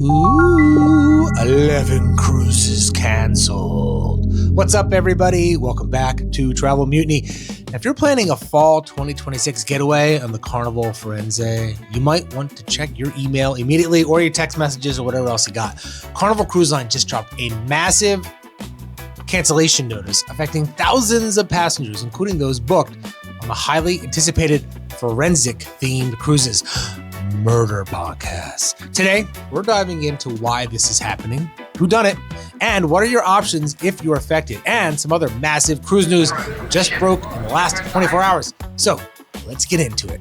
Ooh, 11 cruises canceled. What's up, everybody? Welcome back to Travel Mutiny. If you're planning a fall 2026 getaway on the Carnival Firenze, you might want to check your email immediately or your text messages or whatever else you got. Carnival Cruise Line just dropped a massive cancellation notice affecting thousands of passengers, including those booked on the highly anticipated forensic-themed cruises. Murder podcast. Today, we're diving into why this is happening, who done it, and what are your options if you're affected, and some other massive cruise news just broke in the last 24 hours. So, let's get into it.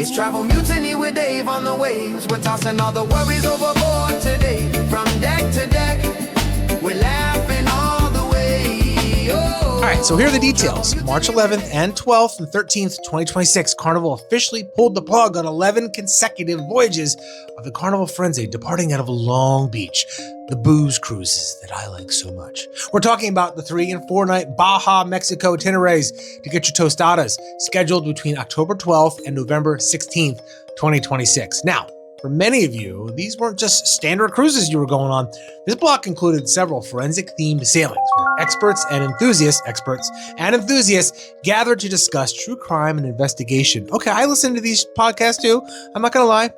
It's Travel Mutiny with Dave on the waves. We're tossing all the worries overboard today. From deck to deck, we're laughing all the way. Oh. All right, so here are the details. March 11th and 12th and 13th, 2026, Carnival officially pulled the plug on 11 consecutive voyages of the Carnival Firenze, departing out of Long Beach, the booze cruises that I like so much. We're talking about the 3- and 4-night Baja Mexico itineraries to get your tostadas, scheduled between October 12th and November 16th, 2026. Now, for many of you, these weren't just standard cruises you were going on. This block included several forensic-themed sailings where experts and enthusiasts gathered to discuss true crime and investigation. Okay, I listen to these podcasts too. I'm not going to lie.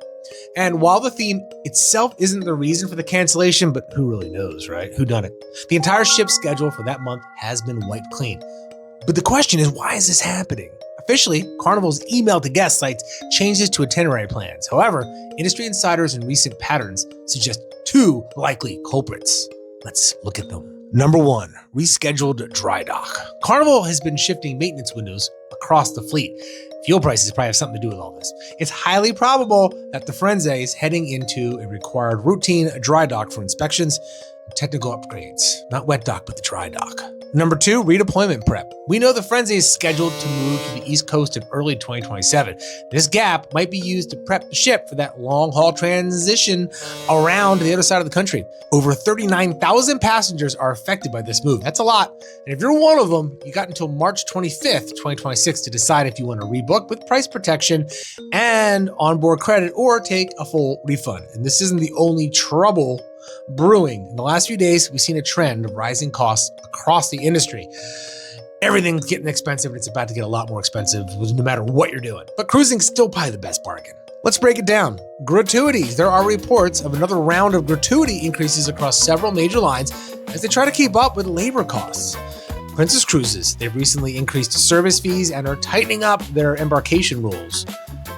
And while the theme itself isn't the reason for the cancellation, but who really knows, right? Who done it? The entire ship's schedule for that month has been wiped clean. But the question is, why is this happening? Officially, Carnival's email to guest sites changes to itinerary plans. However, industry insiders and recent patterns suggest two likely culprits. Let's look at them. Number 1, rescheduled dry dock. Carnival has been shifting maintenance windows across the fleet. Fuel prices probably have something to do with all this. It's highly probable that the Firenze is heading into a required routine dry dock for inspections and technical upgrades. Not wet dock, but the dry dock. Number 2, redeployment prep. We know the Firenze is scheduled to move to the East Coast in early 2027. This gap might be used to prep the ship for that long-haul transition around the other side of the country. Over 39,000 passengers are affected by this move. That's a lot. And if you're one of them, you got until March 25th, 2026 to decide if you want to rebook with price protection and onboard credit or take a full refund. And this isn't the only trouble brewing. In the last few days, we've seen a trend of rising costs across the industry. Everything's getting expensive, and it's about to get a lot more expensive no matter what you're doing. But cruising's still probably the best bargain. Let's break it down. Gratuities. There are reports of another round of gratuity increases across several major lines as they try to keep up with labor costs. Princess Cruises, they've recently increased service fees and are tightening up their embarkation rules.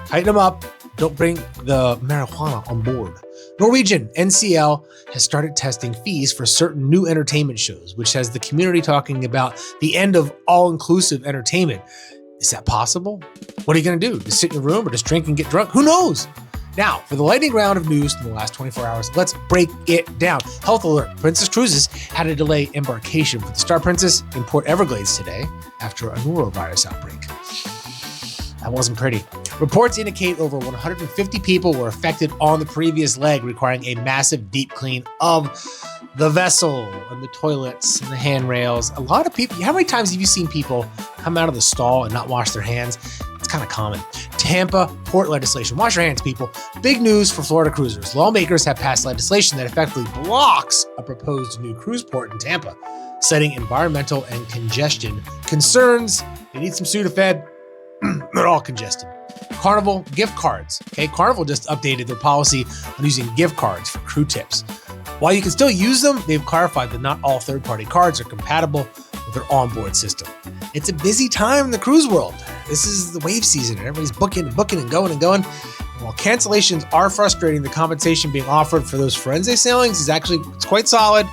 Tighten them up. Don't bring the marijuana on board. Norwegian NCL has started testing fees for certain new entertainment shows, which has the community talking about the end of all-inclusive entertainment. Is that possible? What are you going to do? Just sit in your room or just drink and get drunk? Who knows? Now, for the lightning round of news in the last 24 hours, let's break it down. Health alert. Princess Cruises had to delay embarkation for the Star Princess in Port Everglades today after a norovirus outbreak. That wasn't pretty. Reports indicate over 150 people were affected on the previous leg, requiring a massive deep clean of the vessel and the toilets and the handrails. A lot of people, how many times have you seen people come out of the stall and not wash their hands? It's kind of common. Tampa port legislation. Wash your hands, people. Big news for Florida cruisers. Lawmakers have passed legislation that effectively blocks a proposed new cruise port in Tampa, citing environmental and congestion concerns. They need some Sudafed. They're all congested. Carnival gift cards. Okay, Carnival just updated their policy on using gift cards for crew tips. While you can still use them, they've clarified that not all third-party cards are compatible with their onboard system. It's a busy time in the cruise world. This is the wave season, and everybody's booking and going. And while cancellations are frustrating, the compensation being offered for those Firenze sailings is actually quite solid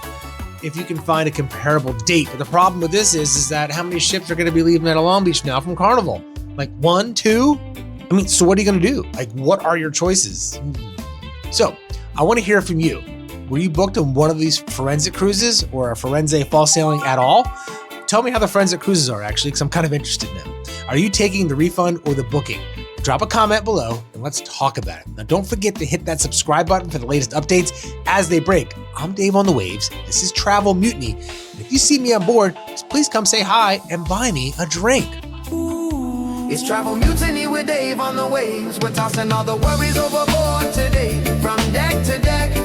if you can find a comparable date. But the problem with this is that how many ships are going to be leaving out of Long Beach now from Carnival? Like 1, 2? I mean, so what are you going to do? Like, what are your choices? So, I want to hear from you. Were you booked on one of these forensic cruises or a Firenze fall sailing at all? Tell me how the forensic cruises are actually, because I'm kind of interested in them. Are you taking the refund or the booking? Drop a comment below and let's talk about it. Now, don't forget to hit that subscribe button for the latest updates as they break. I'm Dave on the Waves. This is Travel Mutiny. And if you see me on board, just please come say hi and buy me a drink. It's Travel Mutiny with Dave on the waves. We're tossing all the worries overboard today. From deck to deck.